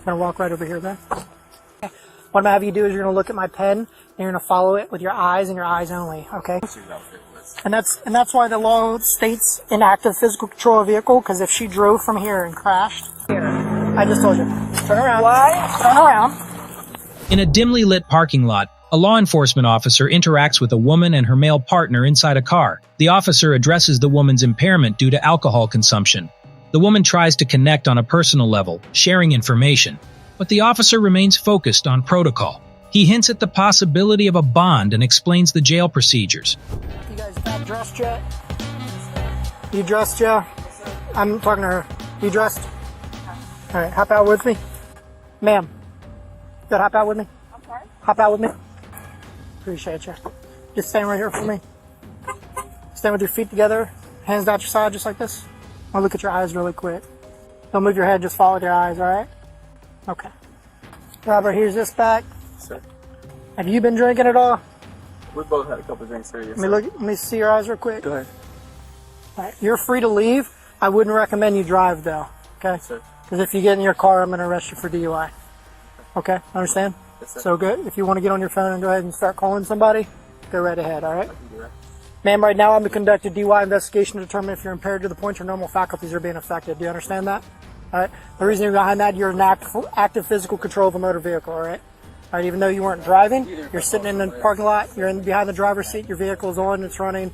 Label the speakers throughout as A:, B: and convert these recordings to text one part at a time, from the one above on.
A: gonna walk right over here then. Okay. What I'm gonna have you do is you're gonna look at my pen and you're gonna follow it with your eyes and your eyes only, okay? And that's why the law states inactive physical control of a vehicle, because if she drove from here and crashed here, I just told you, turn around. Why? Turn around.
B: In a dimly lit parking lot, a law enforcement officer interacts with a woman and her male partner inside a car. The officer addresses the woman's impairment due to alcohol consumption. The woman tries to connect on a personal level, sharing information, but the officer remains focused on protocol. He hints at the possibility of a bond and explains the jail procedures.
A: You guys not dressed yet? You dressed, yeah? I'm talking to her. You dressed? All right, hop out with me. Ma'am, you gotta hop out with me?
C: I'm sorry?
A: Hop out with me. Appreciate you. Just stand right here for me. Stand with your feet together, hands out your side just like this. I'll look at your eyes really quick. Don't move your head, just follow with your eyes, all right? Okay. Robert, here's this back.
D: Sir.
A: Have you been drinking at all?
D: We both had a couple drinks here. Yes,
A: Let me see your eyes real quick.
D: Go ahead.
A: All right, you're free to leave. I wouldn't recommend you drive though, okay?
D: Sir.
A: Because if you get in your car, I'm going to arrest you for DUI. Okay, understand?
D: Yes, sir.
A: So good. If you want to get on your phone and go ahead and start calling somebody, go right ahead, all right?
D: I can do that.
A: Ma'am, right now I'm going to conduct a DUI investigation to determine if you're impaired to the point your normal faculties are being affected. Do you understand that? All right. The reason behind that, you're in active physical control of a motor vehicle, all right? All right, even though you weren't driving, you're sitting in the parking lot, you're behind the driver's seat, your vehicle's on, it's running.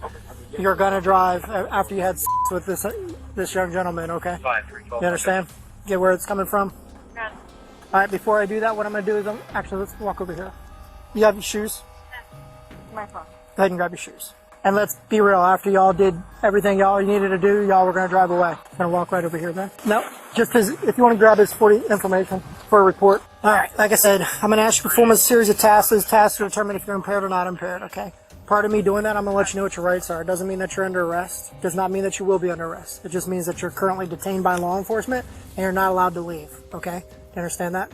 A: You're going to drive after you had sex with this young gentleman, okay? You understand? Get where it's coming from?
C: Yeah.
A: All right, before I do that, what I'm going to do is actually, let's walk over here. You have your shoes?
C: My phone.
A: Go ahead and grab your shoes. And let's be real, after y'all did everything y'all needed to do, y'all were going to drive away. Gonna walk right over here then. No, just because if you want to grab his 40 information for a report. All right, like I said, I'm going to ask you to perform a series of tasks. Those tasks to determine if you're impaired or not impaired, okay? Part of me doing that, I'm going to let you know what your rights are. It doesn't mean that you're under arrest. It does not mean that you will be under arrest. It just means that you're currently detained by law enforcement and you're not allowed to leave, okay? Do you understand that?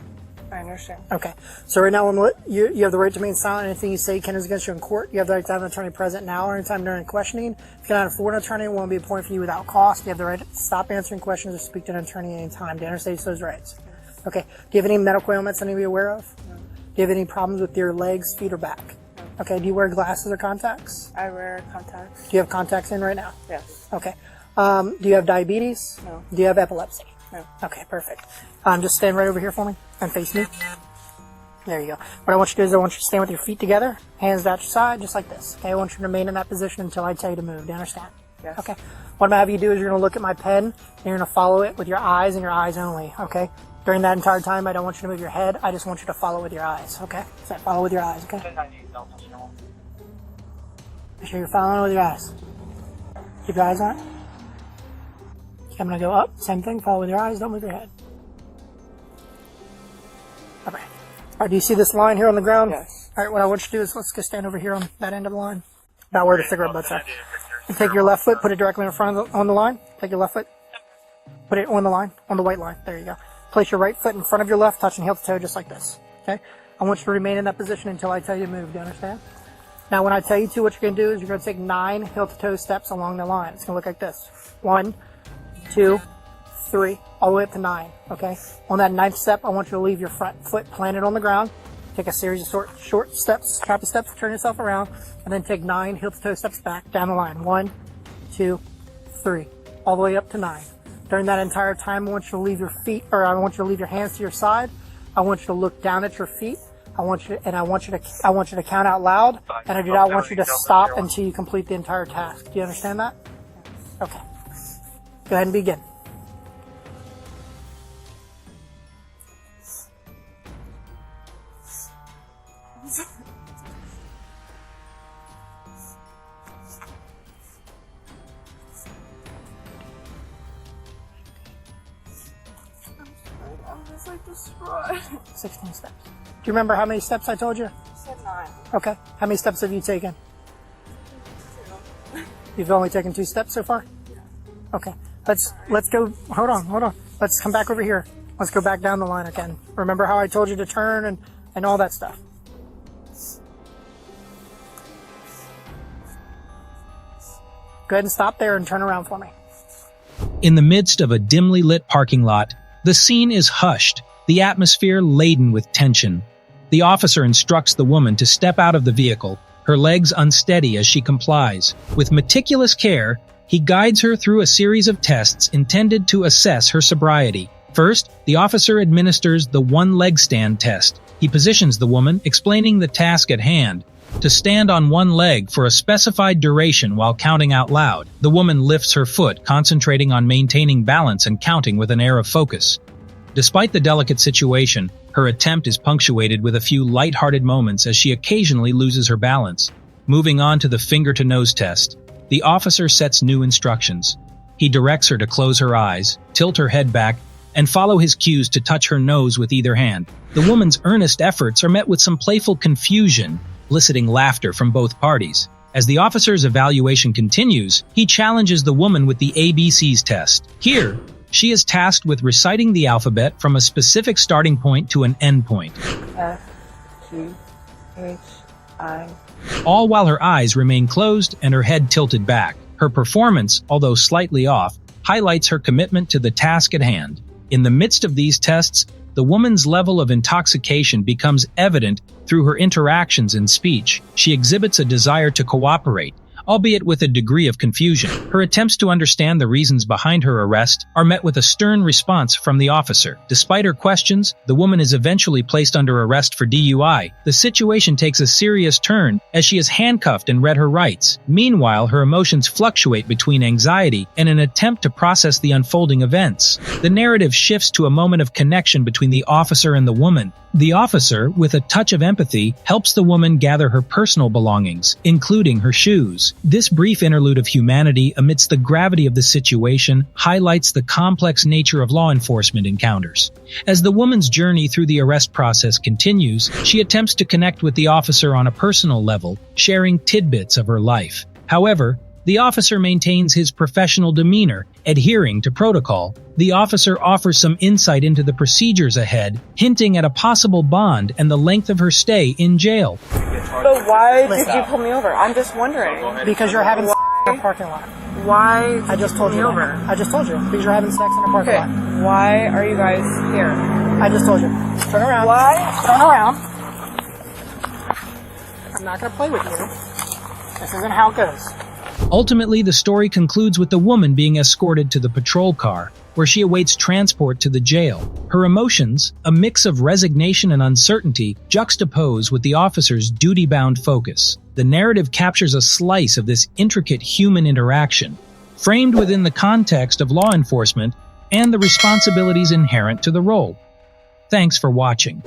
C: I understand.
A: Okay. So right now, you have the right to remain silent. Anything you say can is against you in court. You have the right to have an attorney present now or anytime during questioning. If you cannot afford an attorney, it won't be appointed for you without cost. You have the right to stop answering questions or speak to an attorney at any time. Do you understand those rights? Okay. Do you have any medical ailments I need to be aware of?
C: No.
A: Do you have any problems with your legs, feet, or back?
C: No.
A: Okay. Do you wear glasses or contacts?
C: I wear contacts.
A: Do you have contacts in right now?
C: Yes.
A: Okay. Do you have diabetes?
C: No.
A: Do you have epilepsy?
C: No.
A: Okay, perfect. Just stand right over here for me and face me. There you go. What I want you to do is I want you to stand with your feet together, hands out your side, just like this. Okay, I want you to remain in that position until I tell you to move. Do you understand?
C: Yes.
A: Okay. What I'm going to have you do is you're going to look at my pen and you're going to follow it with your eyes and your eyes only, okay? During that entire time, I don't want you to move your head. I just want you to follow with your eyes, okay? So follow with your eyes, okay? Make sure you're following with your eyes. Keep your eyes on it. I'm going to go up. Same thing. Follow with your eyes. Don't move your head. All right. All right, do you see this line here on the ground?
C: Yes.
A: All right, what I want you to do is let's go stand over here on that end of the line. About where the cigarette butts are. And take your left foot, put it directly in front of on the line. Take your left foot, put it on the line, on the white line. There you go. Place your right foot in front of your left, touching heel to toe just like this. Okay? I want you to remain in that position until I tell you to move. Do you understand? Now, when I tell you to, what you're going to do is you're going to take 9 heel to toe steps along the line. It's going to look like this. 1, 2, 3, all the way up to 9, okay? On that 9th step, I want you to leave your front foot planted on the ground. Take a series of short steps, choppy steps, turn yourself around, and then take 9 heel-to-toe steps back down the line. 1, 2, 3, all the way up to 9. During that entire time, I want you to leave your feet, or I want you to leave your hands to your side. I want you to look down at your feet. I want you to count out loud, and I do not want you to stop until you complete the entire task. Do you understand that? Okay. Go ahead and begin.
C: I'm just like destroyed.
A: 16 steps. Do you remember how many steps I told you?
C: You said 9.
A: Okay. How many steps have you taken?
C: 2.
A: You've only taken 2 steps so far?
C: Yeah.
A: Okay. Let's go. Hold on. Let's come back over here. Let's go back down the line again. Remember how I told you to turn and all that stuff? Go ahead and stop there and turn around for me.
B: In the midst of a dimly lit parking lot, the scene is hushed the atmosphere laden with tension. The officer instructs the woman to step out of the vehicle, her legs unsteady as she complies. With meticulous care, he guides her through a series of tests intended to assess her sobriety. First, the officer administers the one-leg stand test. He positions the woman, explaining the task at hand, to stand on one leg for a specified duration while counting out loud. The woman lifts her foot, concentrating on maintaining balance and counting with an air of focus. Despite the delicate situation, her attempt is punctuated with a few light-hearted moments as she occasionally loses her balance. Moving on to the finger-to-nose test, the officer sets new instructions. He directs her to close her eyes, tilt her head back, and follow his cues to touch her nose with either hand. The woman's earnest efforts are met with some playful confusion, eliciting laughter from both parties. As the officer's evaluation continues, he challenges the woman with the ABCs test. Here, she is tasked with reciting the alphabet from a specific starting point to an end point.
C: F, G, H, I.
B: All while her eyes remain closed and her head tilted back. Her performance, although slightly off, highlights her commitment to the task at hand. In the midst of these tests, the woman's level of intoxication becomes evident through her interactions and speech. She exhibits a desire to cooperate, albeit with a degree of confusion. Her attempts to understand the reasons behind her arrest are met with a stern response from the officer. Despite her questions, the woman is eventually placed under arrest for DUI. The situation takes a serious turn as she is handcuffed and read her rights. Meanwhile, her emotions fluctuate between anxiety and an attempt to process the unfolding events. The narrative shifts to a moment of connection between the officer and the woman. The officer, with a touch of empathy, helps the woman gather her personal belongings, including her shoes. This brief interlude of humanity amidst the gravity of the situation highlights the complex nature of law enforcement encounters. As the woman's journey through the arrest process continues, she attempts to connect with the officer on a personal level, sharing tidbits of her life. However, the officer maintains his professional demeanor, adhering to protocol. The officer offers some insight into the procedures ahead, hinting at a possible bond and the length of her stay in jail.
C: But why did you pull me over? I'm just wondering.
A: Because you're having sex in a parking lot.
C: Why did
A: I just told you.
C: over?
A: I just told you. Because you're having sex in a parking
C: Okay,
A: lot.
C: why are you guys here?
A: I just told you. Turn around.
C: Why?
A: Turn around. I'm not going to play with you. This isn't how it goes.
B: Ultimately, the story concludes with the woman being escorted to the patrol car, where she awaits transport to the jail. Her emotions, a mix of resignation and uncertainty, juxtapose with the officer's duty-bound focus. The narrative captures a slice of this intricate human interaction, framed within the context of law enforcement and the responsibilities inherent to the role. Thanks for watching.